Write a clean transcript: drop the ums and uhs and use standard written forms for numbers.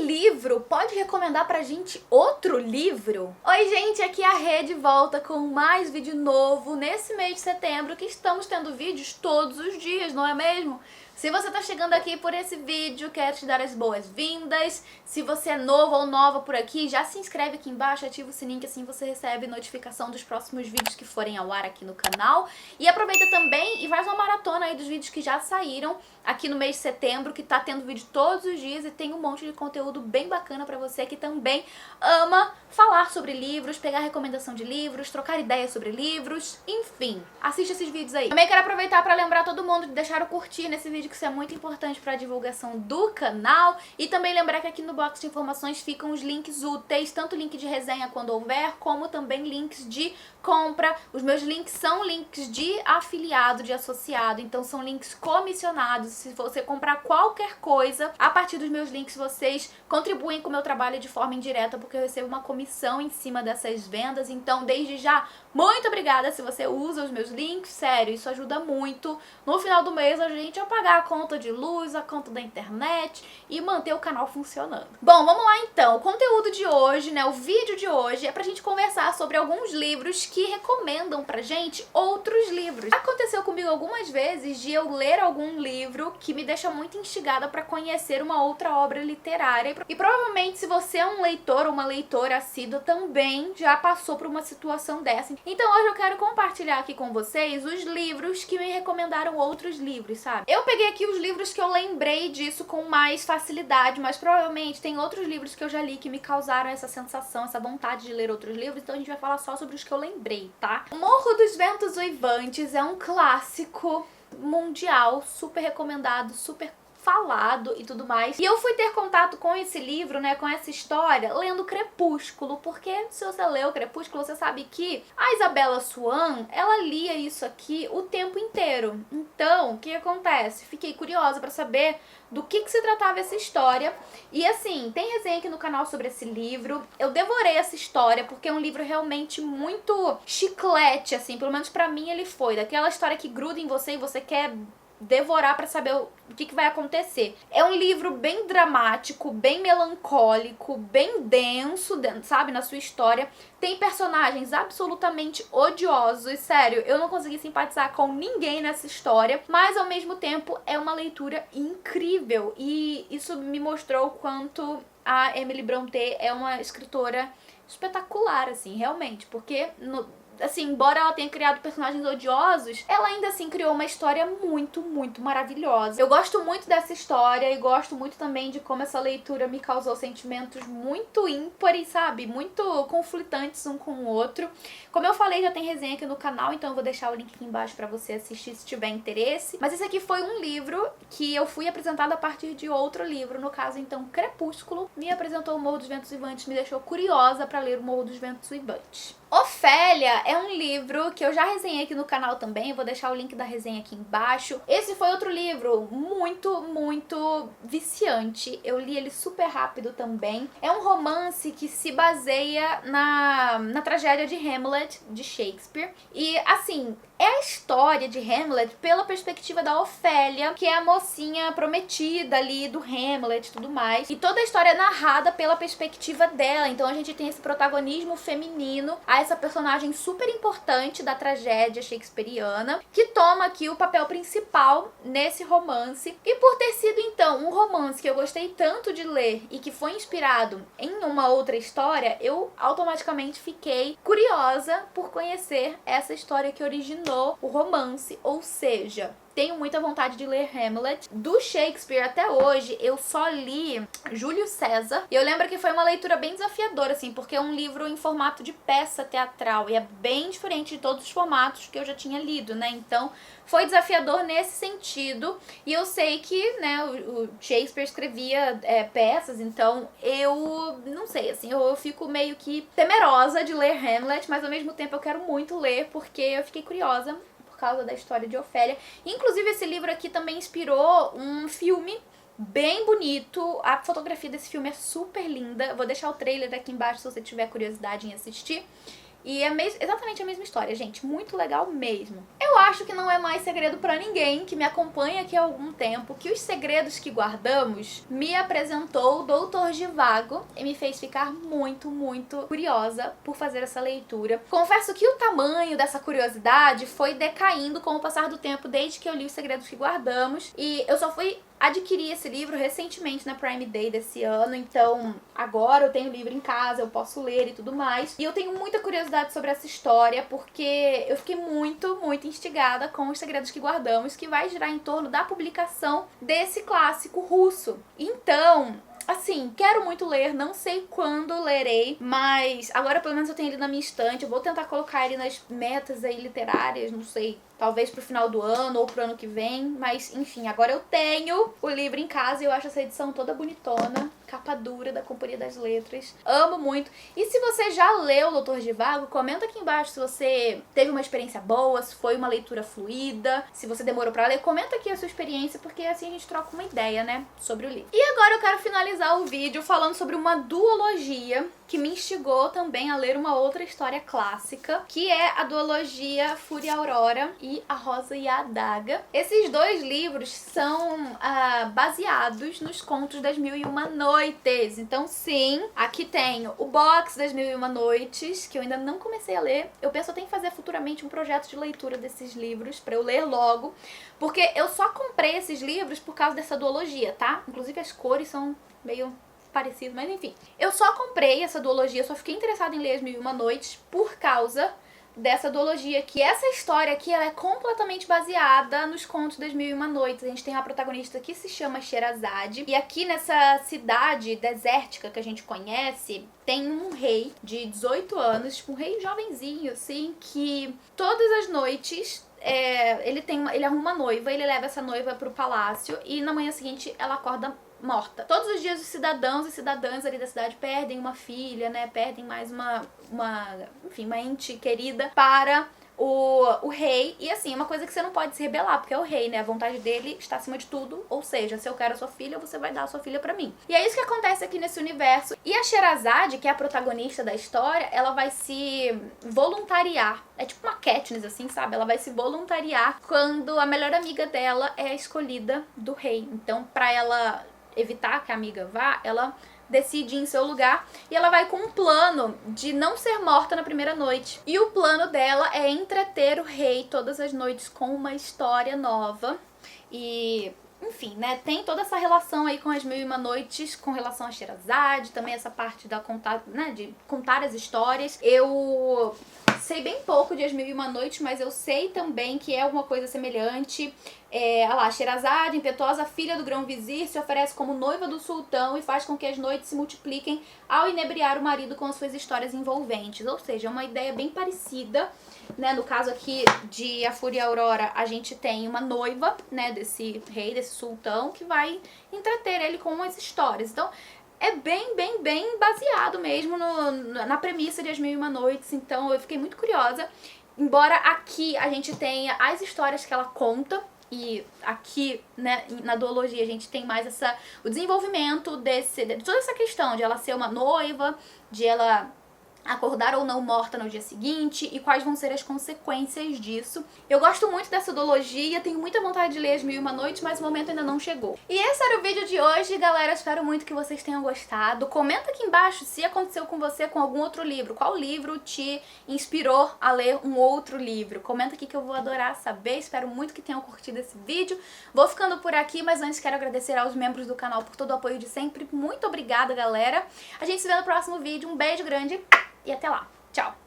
livro pode recomendar pra gente outro livro? Oi gente, aqui é a Rê de volta com mais vídeo novo nesse mês de setembro, que estamos tendo vídeos todos os dias, não é mesmo? Se você tá chegando aqui por esse vídeo, quero te dar as boas-vindas. Se você é novo ou nova por aqui, já se inscreve aqui embaixo, ativa o sininho que assim você recebe notificação dos próximos vídeos que forem ao ar aqui no canal. E aproveita também e faz uma maratona aí dos vídeos que já saíram aqui no mês de setembro, que tá tendo vídeo todos os dias e tem um monte de conteúdo bem bacana pra você que também ama falar sobre livros, pegar recomendação de livros, trocar ideias sobre livros, enfim, assiste esses vídeos aí. Também quero aproveitar pra lembrar todo mundo de deixar o curtir nesse vídeo, que isso é muito importante para a divulgação do canal, e também lembrar que aqui no box de informações ficam os links úteis, tanto link de resenha quando houver, como também links de compra. Os meus links são links de afiliado, de associado, então são links comissionados. Se você comprar qualquer coisa, a partir dos meus links vocês contribuem com o meu trabalho de forma indireta, porque eu recebo uma comissão em cima dessas vendas. Então, desde já, muito obrigada se você usa os meus links, sério, isso ajuda muito. No final do mês a gente a pagar a conta de luz, a conta da internet e manter o canal funcionando. Bom, vamos lá então. O conteúdo de hoje, né, o vídeo de hoje é pra gente conversar sobre alguns livros que recomendam pra gente outros livros. Aconteceu comigo algumas vezes de eu ler algum livro que me deixa muito instigada pra conhecer uma outra obra literária. E provavelmente se você é um leitor ou uma leitora assídua também já passou por uma situação dessa. Então hoje eu quero compartilhar aqui com vocês os livros que me recomendaram outros livros, sabe? Eu peguei aqui os livros que eu lembrei disso com mais facilidade, mas provavelmente tem outros livros que eu já li que me causaram essa sensação, essa vontade de ler outros livros, então a gente vai falar só sobre os que eu lembrei, tá? O Morro dos Ventos Uivantes é um clássico mundial, super recomendado, super falado e tudo mais. E eu fui ter contato com esse livro, né, com essa história, lendo Crepúsculo, porque se você leu Crepúsculo, você sabe que a Isabella Swan, ela lia isso aqui o tempo inteiro. Então, o que acontece? Fiquei curiosa pra saber do que se tratava essa história. E assim, tem resenha aqui no canal sobre esse livro. Eu devorei essa história, porque é um livro realmente muito chiclete, assim, pelo menos pra mim ele foi. Daquela história que gruda em você e você quer devorar pra saber o que vai acontecer. É um livro bem dramático, bem melancólico, bem denso, sabe, na sua história. Tem personagens absolutamente odiosos, sério, eu não consegui simpatizar com ninguém nessa história, mas ao mesmo tempo é uma leitura incrível e isso me mostrou o quanto a Emily Brontë é uma escritora espetacular, assim, realmente, porque assim, embora ela tenha criado personagens odiosos, ela ainda assim criou uma história muito, muito maravilhosa. Eu gosto muito dessa história e gosto muito também de como essa leitura me causou sentimentos muito ímpares, sabe? Muito conflitantes um com o outro. Como eu falei, já tem resenha aqui no canal, então eu vou deixar o link aqui embaixo pra você assistir se tiver interesse. Mas esse aqui foi um livro que eu fui apresentada a partir de outro livro, no caso, então, Crepúsculo. Me apresentou o Morro dos Ventos Uivantes, me deixou curiosa pra ler o Morro dos Ventos Uivantes. Ofélia é um livro que eu já resenhei aqui no canal também, eu vou deixar o link da resenha aqui embaixo. Esse foi outro livro muito, muito viciante, eu li ele super rápido também. É um romance que se baseia na tragédia de Hamlet, de Shakespeare. E assim, é a história de Hamlet pela perspectiva da Ofélia, que é a mocinha prometida ali do Hamlet e tudo mais. E toda a história é narrada pela perspectiva dela, então a gente tem esse protagonismo feminino, a essa personagem super importante da tragédia shakespeariana, que toma aqui o papel principal nesse romance. E por ter sido então um romance que eu gostei tanto de ler e que foi inspirado em uma outra história, eu automaticamente fiquei curiosa por conhecer essa história que originou o romance, ou seja, tenho muita vontade de ler Hamlet. Do Shakespeare até hoje, eu só li Júlio César. E eu lembro que foi uma leitura bem desafiadora, assim, porque é um livro em formato de peça teatral. E é bem diferente de todos os formatos que eu já tinha lido, né? Então, foi desafiador nesse sentido. E eu sei que, né, o Shakespeare escrevia peças, então eu não sei, assim, eu fico meio que temerosa de ler Hamlet, mas ao mesmo tempo eu quero muito ler, porque eu fiquei curiosa por causa da história de Ofélia. Inclusive, esse livro aqui também inspirou um filme bem bonito. A fotografia desse filme é super linda. Eu vou deixar o trailer aqui embaixo se você tiver curiosidade em assistir. E é exatamente a mesma história, gente. Muito legal mesmo. Eu acho que não é mais segredo pra ninguém que me acompanha aqui há algum tempo que Os Segredos que Guardamos me apresentou o Doutor Zhivago e me fez ficar muito, muito curiosa por fazer essa leitura. Confesso que o tamanho dessa curiosidade foi decaindo com o passar do tempo desde que eu li Os Segredos que Guardamos, e eu só fui adquiri esse livro recentemente na Prime Day desse ano, então agora eu tenho o livro em casa, eu posso ler e tudo mais. E eu tenho muita curiosidade sobre essa história, porque eu fiquei muito, muito instigada com Os Segredos que Guardamos, que vai girar em torno da publicação desse clássico russo. Então, assim, quero muito ler, não sei quando lerei, mas agora pelo menos eu tenho ele na minha estante. Eu vou tentar colocar ele nas metas aí literárias, não sei, talvez pro final do ano ou pro ano que vem, mas enfim, agora eu tenho o livro em casa e eu acho essa edição toda bonitona, capa dura da Companhia das Letras. Amo muito. E se você já leu o Doutor Zhivago, comenta aqui embaixo se você teve uma experiência boa, se foi uma leitura fluida, se você demorou pra ler, comenta aqui a sua experiência, porque assim a gente troca uma ideia, né, sobre o livro. E agora eu quero finalizar o vídeo falando sobre uma duologia que me instigou também a ler uma outra história clássica, que é a duologia Fúria e Aurora e A Rosa e a Adaga. Esses dois livros são baseados nos contos das Mil e Uma Noites. Então sim, aqui tenho o box das Mil e Uma Noites, que eu ainda não comecei a ler. Eu penso até em fazer futuramente um projeto de leitura desses livros, pra eu ler logo, porque eu só comprei esses livros por causa dessa duologia, tá? Inclusive as cores são meio parecido, mas enfim. Eu só comprei essa duologia, só fiquei interessada em ler As Mil e Uma Noites por causa dessa duologia, que essa história aqui ela é completamente baseada nos contos das Mil e Uma Noites. A gente tem uma protagonista que se chama Sherazade, e aqui nessa cidade desértica que a gente conhece, tem um rei de 18 anos, tipo um rei jovenzinho, assim, que todas as noites ele arruma uma noiva, ele leva essa noiva pro palácio e na manhã seguinte ela acorda morta. Todos os dias os cidadãos e cidadãs ali da cidade perdem uma filha, né? Perdem mais enfim, uma ente querida para o rei. E assim, é uma coisa que você não pode se rebelar, porque é o rei, né? A vontade dele está acima de tudo. Ou seja, se eu quero a sua filha, você vai dar a sua filha pra mim. E é isso que acontece aqui nesse universo. E a Sherazade, que é a protagonista da história, ela vai se voluntariar. É tipo uma Katniss, assim, sabe? Ela vai se voluntariar quando a melhor amiga dela é a escolhida do rei. Então, pra ela evitar que a amiga vá, ela decide ir em seu lugar e ela vai com um plano de não ser morta na primeira noite. E o plano dela é entreter o rei todas as noites com uma história nova. E enfim, né, tem toda essa relação aí com As Mil e Uma Noites, com relação a Sherazade, também essa parte da de contar as histórias. Eu sei bem pouco de As Mil e Uma Noites, mas eu sei também que é alguma coisa semelhante. Olha lá, Sherazade, impetuosa filha do grão-vizir, se oferece como noiva do sultão e faz com que as noites se multipliquem ao inebriar o marido com as suas histórias envolventes. Ou seja, é uma ideia bem parecida, né? No caso aqui de A Fúria e a Aurora, a gente tem uma noiva, né, desse rei, desse sultão, que vai entreter ele com as histórias. Então, é bem baseado mesmo na premissa de As Mil e Uma Noites, então eu fiquei muito curiosa. Embora aqui a gente tenha as histórias que ela conta, e aqui, né, na duologia a gente tem mais o desenvolvimento de toda essa questão de ela ser uma noiva, de ela acordar ou não morta no dia seguinte e quais vão ser as consequências disso. Eu gosto muito dessa duologia, tenho muita vontade de ler As Mil e Uma Noites, mas o momento ainda não chegou. E esse era o vídeo de hoje, galera. Espero muito que vocês tenham gostado. Comenta aqui embaixo se aconteceu com você com algum outro livro. Qual livro te inspirou a ler um outro livro? Comenta aqui que eu vou adorar saber. Espero muito que tenham curtido esse vídeo. Vou ficando por aqui, mas antes quero agradecer aos membros do canal por todo o apoio de sempre. Muito obrigada, galera. A gente se vê no próximo vídeo. Um beijo grande e até lá. Tchau!